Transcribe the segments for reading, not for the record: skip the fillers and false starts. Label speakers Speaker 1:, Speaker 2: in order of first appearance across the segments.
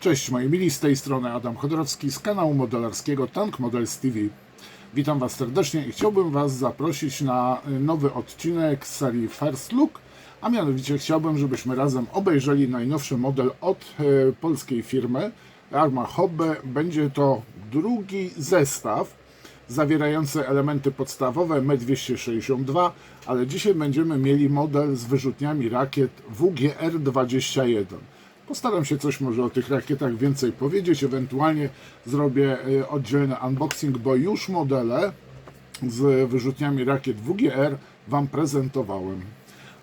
Speaker 1: Cześć moi mili, z tej strony Adam Chodorowski z kanału modelarskiego Tank Models TV. Witam Was serdecznie i chciałbym Was zaprosić na nowy odcinek z serii First Look, a mianowicie chciałbym, żebyśmy razem obejrzeli najnowszy model od polskiej firmy Arma Hobby. Będzie to drugi zestaw zawierający elementy podstawowe M262, ale dzisiaj będziemy mieli model z wyrzutniami rakiet WGR-21. Postaram się coś może o tych rakietach więcej powiedzieć, ewentualnie zrobię oddzielny unboxing, bo już modele z wyrzutniami rakiet WGR Wam prezentowałem.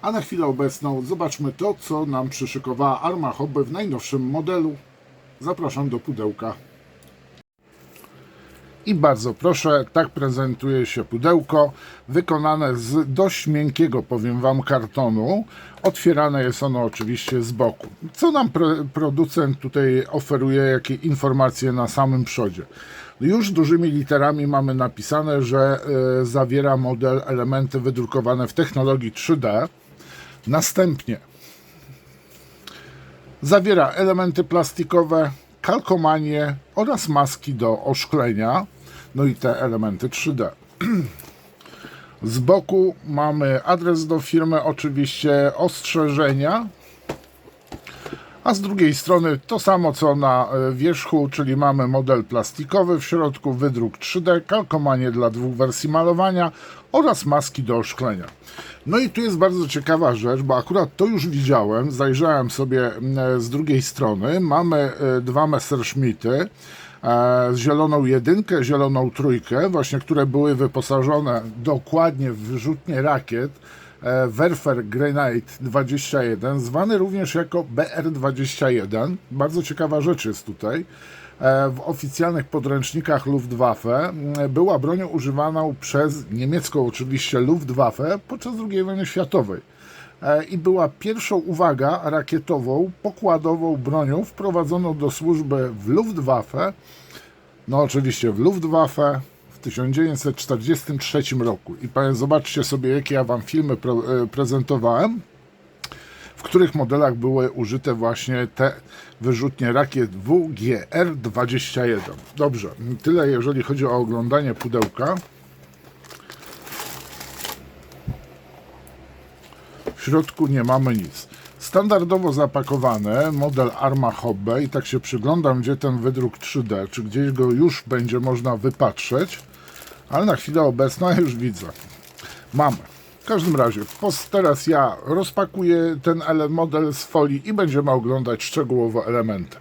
Speaker 1: A na chwilę obecną zobaczmy to, co nam przyszykowała Arma Hobby w najnowszym modelu. Zapraszam do pudełka. I bardzo proszę, tak prezentuje się pudełko, wykonane z dość miękkiego, powiem Wam, kartonu. Otwierane jest ono oczywiście z boku. Co nam producent tutaj oferuje, jakie informacje na samym przodzie? Już dużymi literami mamy napisane, że zawiera model elementy wydrukowane w technologii 3D. Następnie zawiera elementy plastikowe, kalkomanie oraz maski do oszklenia, no i te elementy 3D. Z boku mamy adres do firmy, oczywiście ostrzeżenia, a z drugiej strony to samo co na wierzchu, czyli mamy model plastikowy, w środku wydruk 3D, kalkomanie dla dwóch wersji malowania oraz maski do oszklenia. No i tu jest bardzo ciekawa rzecz, bo akurat to już widziałem, zajrzałem sobie z drugiej strony. Mamy dwa Messerschmitty, zieloną jedynkę, zieloną trójkę, właśnie które były wyposażone dokładnie w wyrzutnie rakiet Werfer Grenade 21, zwany również jako BR-21. Bardzo ciekawa rzecz jest tutaj. W oficjalnych podręcznikach Luftwaffe była bronią używaną przez niemiecką oczywiście Luftwaffe podczas II wojny światowej i była pierwszą, uwaga, rakietową, pokładową bronią wprowadzoną do służby w Luftwaffe, no oczywiście w Luftwaffe w 1943 roku. I zobaczcie sobie, jakie ja Wam filmy prezentowałem, w których modelach były użyte właśnie te wyrzutnie rakiet WGR-21. Dobrze, tyle jeżeli chodzi o oglądanie pudełka. W środku nie mamy nic. Standardowo zapakowany model Arma Hobby i tak się przyglądam, gdzie ten wydruk 3D, czy gdzieś go już będzie można wypatrzeć, ale na chwilę obecną już widzę. Mamy. W każdym razie, teraz ja rozpakuję ten model z folii i będziemy oglądać szczegółowo elementy.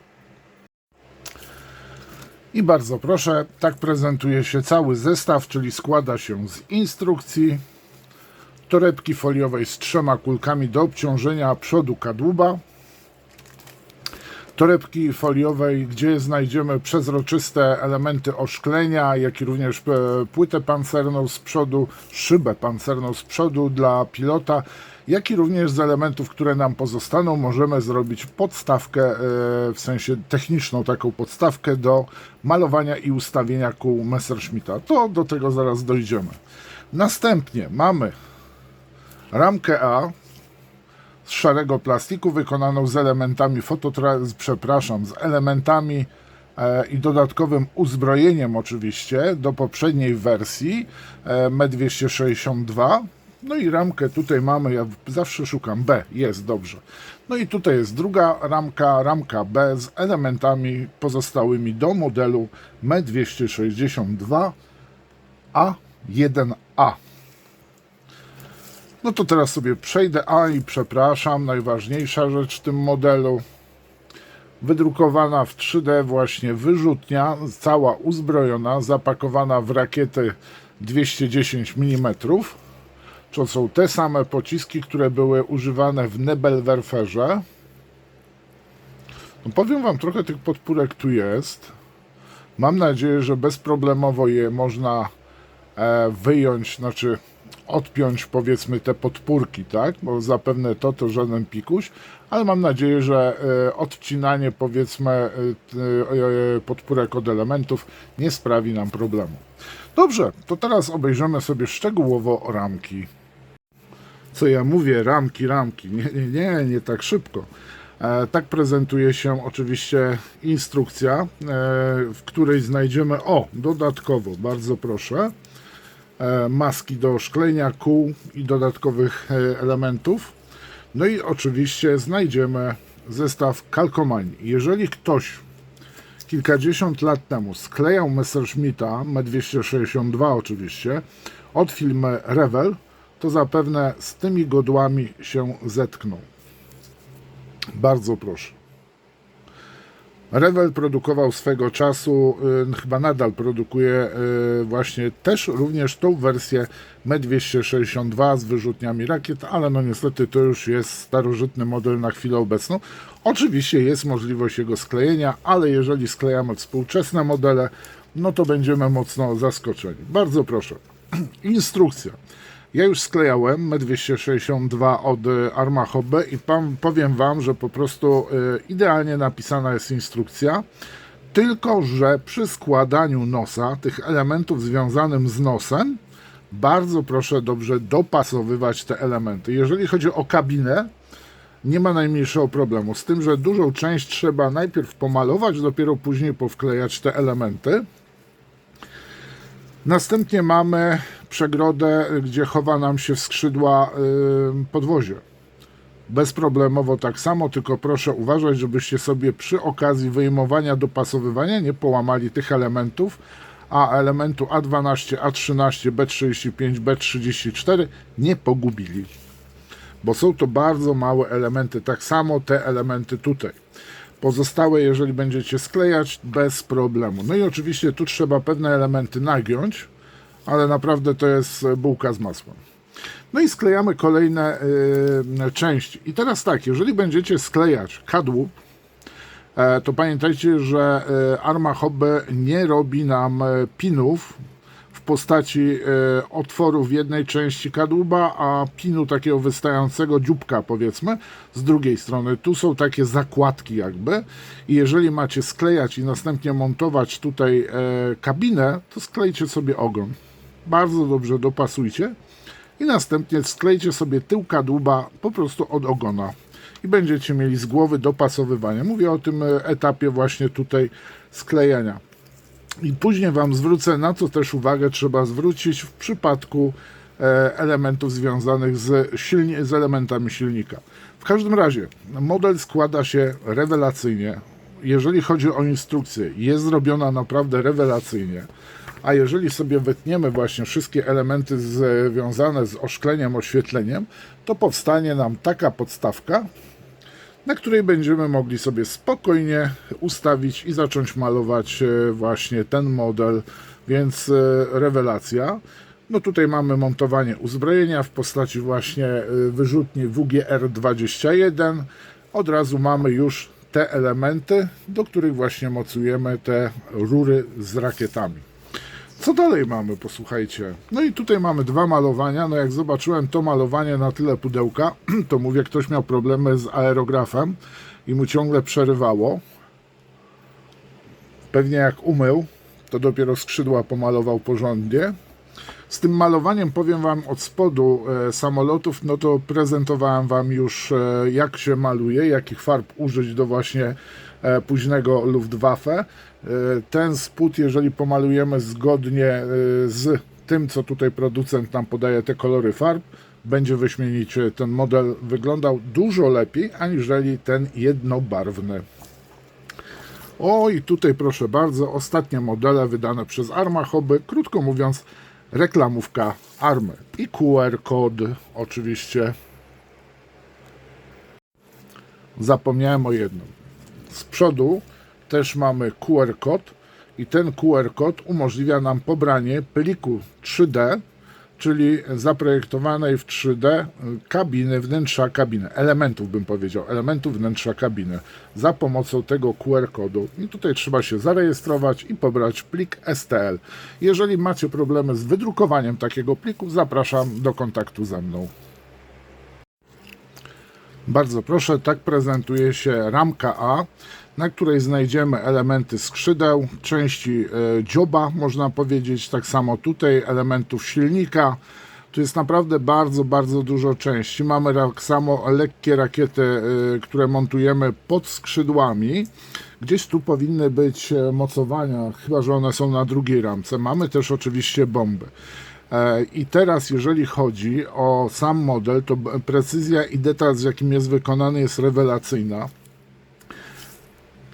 Speaker 1: I bardzo proszę, tak prezentuje się cały zestaw, czyli składa się z instrukcji, torebki foliowej z 3 kulkami do obciążenia przodu kadłuba, torebki foliowej, gdzie znajdziemy przezroczyste elementy oszklenia, jak i również płytę pancerną z przodu, szybę pancerną z przodu dla pilota, jak i również z elementów, które nam pozostaną, możemy zrobić podstawkę, w sensie techniczną taką podstawkę do malowania i ustawienia kół Messerschmitta. To do tego zaraz dojdziemy. Następnie mamy ramkę A z szarego plastiku, wykonaną z elementami z elementami i dodatkowym uzbrojeniem oczywiście do poprzedniej wersji M262. No i ramkę tutaj mamy, ja zawsze szukam B, jest dobrze. No i tutaj jest druga ramka, ramka B z elementami pozostałymi do modelu M262 A1A. No to teraz sobie przejdę, i przepraszam, najważniejsza rzecz w tym modelu. Wydrukowana w 3D właśnie wyrzutnia, cała uzbrojona, zapakowana w rakiety 210 mm. To są te same pociski, które były używane w Nebelwerferze. No powiem Wam, trochę tych podpórek tu jest. Mam nadzieję, że bezproblemowo je można wyjąć, znaczy odpiąć, powiedzmy, te podpórki, tak? Bo zapewne to żaden pikuś, ale mam nadzieję, że odcinanie, powiedzmy, podpórek od elementów nie sprawi nam problemu. Dobrze, to teraz obejrzymy sobie szczegółowo ramki. Co ja mówię, ramki, nie tak szybko. Tak prezentuje się oczywiście instrukcja, w której znajdziemy, dodatkowo, bardzo proszę, maski do szklenia, kół i dodatkowych elementów. No i oczywiście znajdziemy zestaw kalkomanii. Jeżeli ktoś kilkadziesiąt lat temu sklejał Messerschmitta M262 oczywiście od firmy Revell, to zapewne z tymi godłami się zetknął. Bardzo proszę. Revell produkował swego czasu, chyba nadal produkuje właśnie też również tą wersję M262 z wyrzutniami rakiet, ale no niestety to już jest starożytny model na chwilę obecną. Oczywiście jest możliwość jego sklejenia, ale jeżeli sklejamy współczesne modele, no to będziemy mocno zaskoczeni. Bardzo proszę. Instrukcja. Ja już sklejałem M262 od Arma Hobby i powiem Wam, że po prostu idealnie napisana jest instrukcja, tylko że przy składaniu nosa, tych elementów związanych z nosem, bardzo proszę dobrze dopasowywać te elementy. Jeżeli chodzi o kabinę, nie ma najmniejszego problemu, z tym, że dużą część trzeba najpierw pomalować, dopiero później powklejać te elementy. Następnie mamy przegrodę, gdzie chowa nam się w skrzydła podwozie. Bezproblemowo tak samo, tylko proszę uważać, żebyście sobie przy okazji wyjmowania, dopasowywania nie połamali tych elementów, a elementu A12, A13, B35, B34 nie pogubili. Bo są to bardzo małe elementy, tak samo te elementy tutaj. Pozostałe, jeżeli będziecie sklejać, bez problemu. No i oczywiście tu trzeba pewne elementy nagiąć, ale naprawdę to jest bułka z masłem. No i sklejamy kolejne części. I teraz tak, jeżeli będziecie sklejać kadłub, to pamiętajcie, że Arma Hobby nie robi nam pinów w postaci otworu w jednej części kadłuba, a pinu takiego wystającego dzióbka, powiedzmy, z drugiej strony. Tu są takie zakładki jakby i jeżeli macie sklejać i następnie montować tutaj kabinę, to sklejcie sobie ogon. Bardzo dobrze dopasujcie i następnie sklejcie sobie tył kadłuba po prostu od ogona i będziecie mieli z głowy dopasowywanie. Mówię o tym etapie właśnie tutaj sklejania. I później Wam zwrócę, na co też uwagę trzeba zwrócić w przypadku elementów związanych z elementami silnika. W każdym razie model składa się rewelacyjnie. Jeżeli chodzi o instrukcję, jest zrobiona naprawdę rewelacyjnie. A jeżeli sobie wytniemy właśnie wszystkie elementy związane z oszkleniem, oświetleniem, to powstanie nam taka podstawka, na której będziemy mogli sobie spokojnie ustawić i zacząć malować właśnie ten model, więc rewelacja. No tutaj mamy montowanie uzbrojenia w postaci właśnie wyrzutni WGR-21. Od razu mamy już te elementy, do których właśnie mocujemy te rury z rakietami. Co dalej mamy, posłuchajcie. No i tutaj mamy dwa malowania. No jak zobaczyłem to malowanie na tyle pudełka, to mówię, ktoś miał problemy z aerografem i mu ciągle przerywało. Pewnie jak umył, to dopiero skrzydła pomalował porządnie. Z tym malowaniem powiem Wam od spodu samolotów, no to prezentowałem Wam już jak się maluje, jakich farb użyć do właśnie późnego Luftwaffe. Ten spód, jeżeli pomalujemy zgodnie z tym, co tutaj producent nam podaje, te kolory farb, będzie wyśmienicie. Ten model wyglądał dużo lepiej, aniżeli ten jednobarwny. O i tutaj proszę bardzo, ostatnie modele wydane przez Arma Hobby, krótko mówiąc reklamówka Army i QR kod oczywiście. Zapomniałem o jednym. Z przodu też mamy QR kod i ten QR kod umożliwia nam pobranie pliku 3D, czyli zaprojektowanej w 3D kabiny, wnętrza kabiny, elementów bym powiedział, elementów wnętrza kabiny za pomocą tego QR kodu. I tutaj trzeba się zarejestrować i pobrać plik STL. Jeżeli macie problemy z wydrukowaniem takiego pliku, zapraszam do kontaktu ze mną. Bardzo proszę, tak prezentuje się ramka A, na której znajdziemy elementy skrzydeł, części dzioba, można powiedzieć, tak samo tutaj, elementów silnika, Tu jest naprawdę bardzo, bardzo dużo części. Mamy tak samo lekkie rakiety, które montujemy pod skrzydłami. Gdzieś tu powinny być mocowania, chyba że one są na drugiej ramce. Mamy też oczywiście bomby. I teraz, jeżeli chodzi o sam model, to precyzja i detal, z jakim jest wykonany, jest rewelacyjna.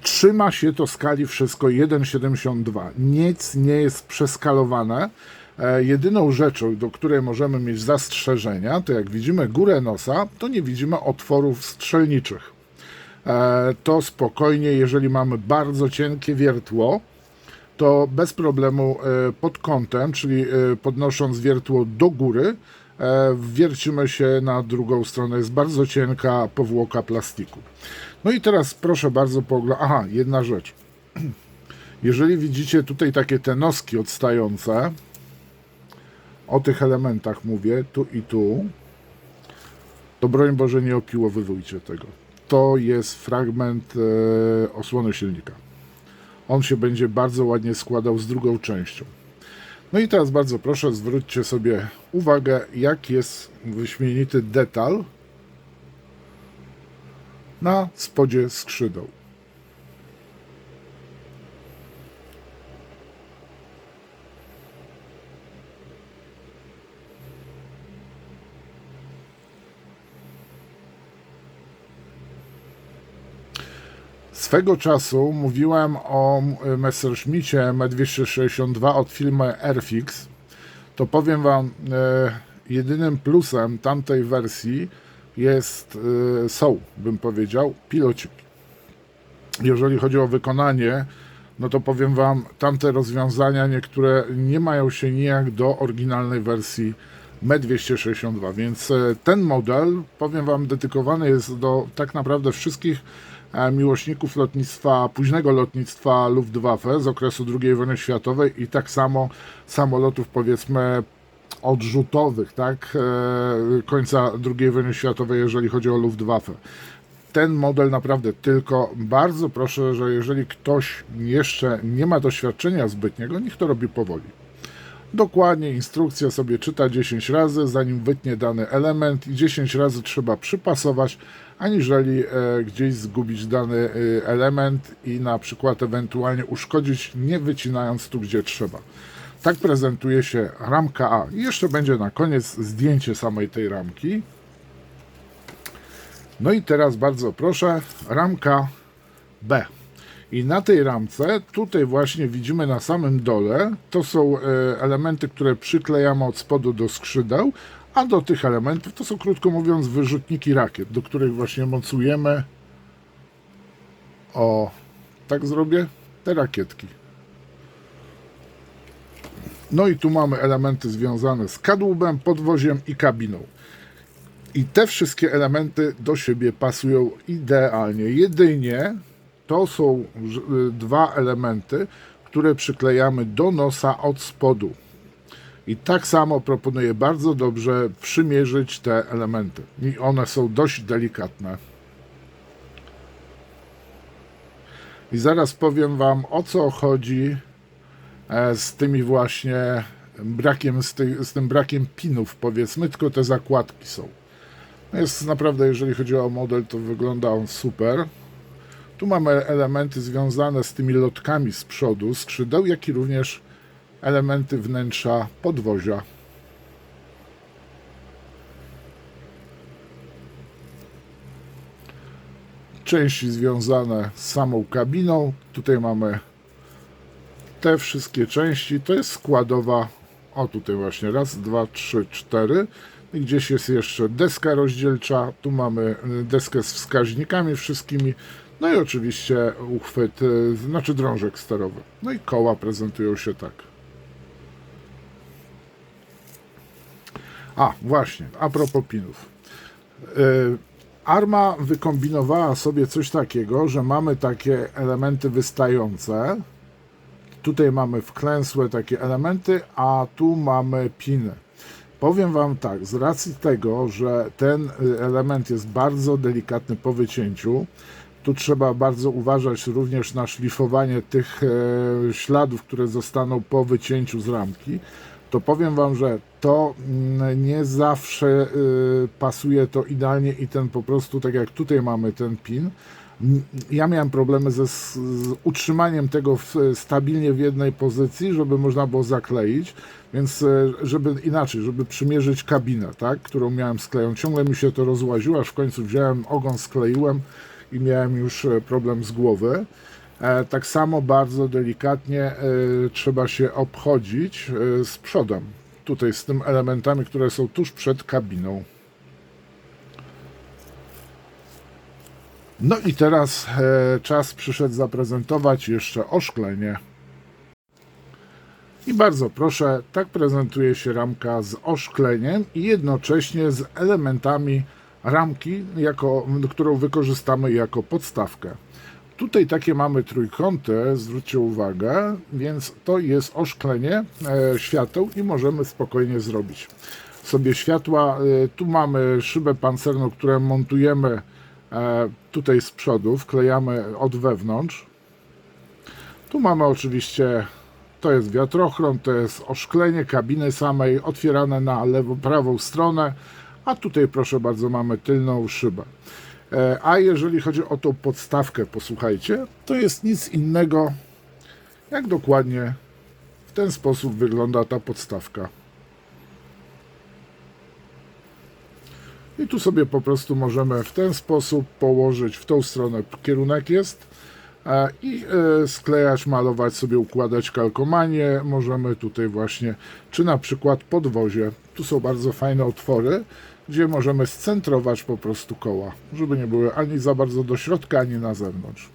Speaker 1: Trzyma się to skali wszystko 1,72. Nic nie jest przeskalowane. Jedyną rzeczą, do której możemy mieć zastrzeżenia, to jak widzimy górę nosa, to nie widzimy otworów strzelniczych. To spokojnie, jeżeli mamy bardzo cienkie wiertło, to bez problemu pod kątem, czyli podnosząc wiertło do góry, wiercimy się na drugą stronę. Jest bardzo cienka powłoka plastiku. No i teraz proszę bardzo pooglądać. Aha, jedna rzecz. Jeżeli widzicie tutaj takie te noski odstające, o tych elementach mówię, tu i tu, to broń Boże nie opiłowywujcie tego. To jest fragment osłony silnika. On się będzie bardzo ładnie składał z drugą częścią. No i teraz bardzo proszę, zwróćcie sobie uwagę, jak jest wyśmienity detal na spodzie skrzydeł. Swego czasu mówiłem o Messerschmittie M262 od firmy Airfix. To powiem Wam, jedynym plusem tamtej wersji są, bym powiedział, pilociki. Jeżeli chodzi o wykonanie, no to powiem Wam, tamte rozwiązania niektóre nie mają się nijak do oryginalnej wersji M262, więc ten model, powiem Wam, dedykowany jest do tak naprawdę wszystkich miłośników lotnictwa, późnego lotnictwa Luftwaffe z okresu II wojny światowej i tak samo samolotów, powiedzmy, odrzutowych, tak, końca II wojny światowej, jeżeli chodzi o Luftwaffe. Ten model naprawdę, tylko bardzo proszę, że jeżeli ktoś jeszcze nie ma doświadczenia zbytniego, niech to robi powoli. Dokładnie instrukcja sobie czyta 10 razy, zanim wytnie dany element i 10 razy trzeba przypasować, aniżeli gdzieś zgubić dany element i na przykład ewentualnie uszkodzić, nie wycinając tu, gdzie trzeba. Tak prezentuje się ramka A. I jeszcze będzie na koniec zdjęcie samej tej ramki. No i teraz bardzo proszę, ramka B. I na tej ramce, tutaj właśnie widzimy na samym dole, to są elementy, które przyklejamy od spodu do skrzydeł, a do tych elementów to są, krótko mówiąc, wyrzutniki rakiet, do których właśnie mocujemy, o, tak zrobię, te rakietki. No i tu mamy elementy związane z kadłubem, podwoziem i kabiną. I te wszystkie elementy do siebie pasują idealnie. Jedynie to są dwa elementy, które przyklejamy do nosa od spodu. I tak samo proponuję bardzo dobrze przymierzyć te elementy. I one są dość delikatne. I zaraz powiem Wam, o co chodzi z tymi właśnie brakiem, z tym brakiem pinów, powiedzmy, tylko te zakładki są. Jest naprawdę, jeżeli chodzi o model, to wygląda on super. Tu mamy elementy związane z tymi lotkami z przodu, skrzydeł, jak i również elementy wnętrza podwozia. Części związane z samą kabiną. Tutaj mamy te wszystkie części. To jest składowa. O, tutaj właśnie raz, dwa, trzy, cztery. I gdzieś jest jeszcze deska rozdzielcza. Tu mamy deskę z wskaźnikami wszystkimi. No i oczywiście uchwyt, znaczy drążek sterowy. No i koła prezentują się tak. A, właśnie, a propos pinów. Arma wykombinowała sobie coś takiego, że mamy takie elementy wystające. Tutaj mamy wklęsłe takie elementy, a tu mamy piny. Powiem Wam tak, z racji tego, że ten element jest bardzo delikatny po wycięciu, tu trzeba bardzo uważać również na szlifowanie tych śladów, które zostaną po wycięciu z ramki. to powiem Wam, że to nie zawsze pasuje to idealnie i ten po prostu, tak jak tutaj mamy ten pin, ja miałem problemy z utrzymaniem tego stabilnie w jednej pozycji, żeby można było zakleić, więc żeby inaczej, żeby przymierzyć kabinę, tak, którą miałem skleją. Ciągle mi się to rozłaziło, aż w końcu wziąłem ogon, skleiłem i miałem już problem z głowy. Tak samo bardzo delikatnie trzeba się obchodzić z przodem, tutaj z tym elementami, które są tuż przed kabiną. No i teraz czas przyszedł zaprezentować jeszcze oszklenie. I bardzo proszę, tak prezentuje się ramka z oszkleniem i jednocześnie z elementami ramki, którą wykorzystamy jako podstawkę. Tutaj takie mamy trójkąty, zwróćcie uwagę, więc to jest oszklenie świateł i możemy spokojnie zrobić sobie światła. Tu mamy szybę pancerną, którą montujemy tutaj z przodu, wklejamy od wewnątrz. Tu mamy oczywiście, to jest wiatrochron, to jest oszklenie kabiny samej, otwierane na prawą stronę, a tutaj proszę bardzo mamy tylną szybę. A jeżeli chodzi o tą podstawkę, posłuchajcie, to jest nic innego, jak dokładnie w ten sposób wygląda ta podstawka. I tu sobie po prostu możemy w ten sposób położyć, w tą stronę kierunek jest, i sklejać, malować sobie, układać kalkomanie. Możemy tutaj właśnie, czy na przykład podwozie. Tu są bardzo fajne otwory, gdzie możemy scentrować po prostu koła, żeby nie były ani za bardzo do środka, ani na zewnątrz.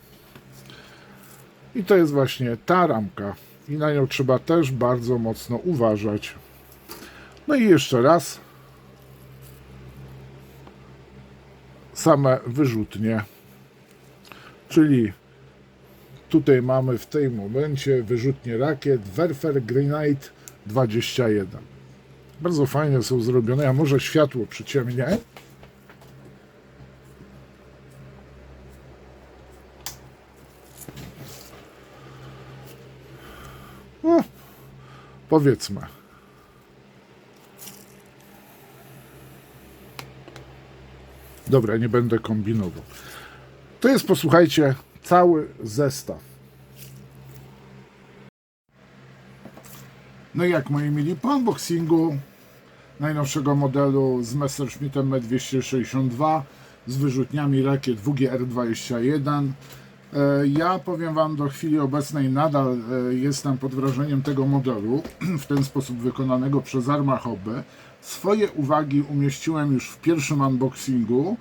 Speaker 1: I to jest właśnie ta ramka. I na nią trzeba też bardzo mocno uważać. No i jeszcze raz. Same wyrzutnie. Czyli tutaj mamy w tym momencie wyrzutnie rakiet Werfer Grenade 21. Bardzo fajnie są zrobione. Ja może światło przyciemnię. No, powiedzmy. Dobra, nie będę kombinował. To jest, posłuchajcie, cały zestaw. No i jak moi mili, po unboxingu najnowszego modelu z Messerschmittem M262 z wyrzutniami rakiet WGR-21. Ja powiem Wam, do chwili obecnej nadal jestem pod wrażeniem tego modelu, w ten sposób wykonanego przez Arma Hobby. Swoje uwagi umieściłem już w pierwszym unboxingu,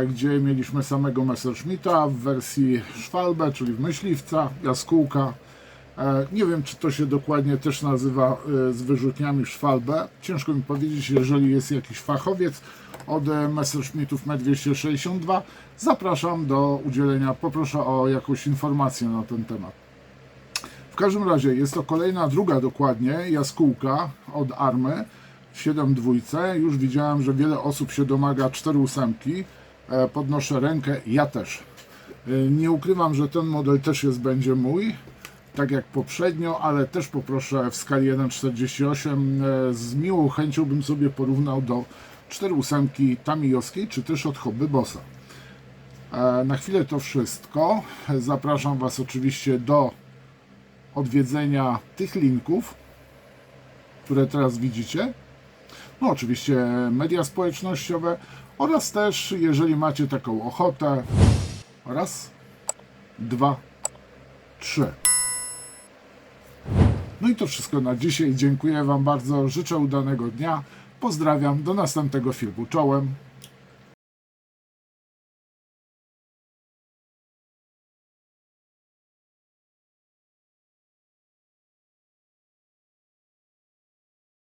Speaker 1: gdzie mieliśmy samego Messerschmitta w wersji Schwalbe, czyli w myśliwca, jaskółka. Nie wiem, czy to się dokładnie też nazywa z wyrzutniami Schwalbe. Ciężko mi powiedzieć, jeżeli jest jakiś fachowiec od Messerschmittów M262. Zapraszam do udzielenia, poproszę o jakąś informację na ten temat. W każdym razie jest to kolejna, druga dokładnie, jaskółka od Army w 7.2. Już widziałem, że wiele osób się domaga 4.8. Podnoszę rękę, ja też. Nie ukrywam, że ten model też będzie mój, tak jak poprzednio, ale też poproszę w skali 1.48. Z miłą chęcią bym sobie porównał do 4.8 Tamijowskiej, czy też od Hobby Bossa. Na chwilę to wszystko. Zapraszam Was oczywiście do odwiedzenia tych linków, które teraz widzicie. No oczywiście media społecznościowe oraz też, jeżeli macie taką ochotę, raz, dwa, trzy. No i to wszystko na dzisiaj. Dziękuję Wam bardzo. Życzę udanego dnia. Pozdrawiam. Do następnego filmu. Czołem.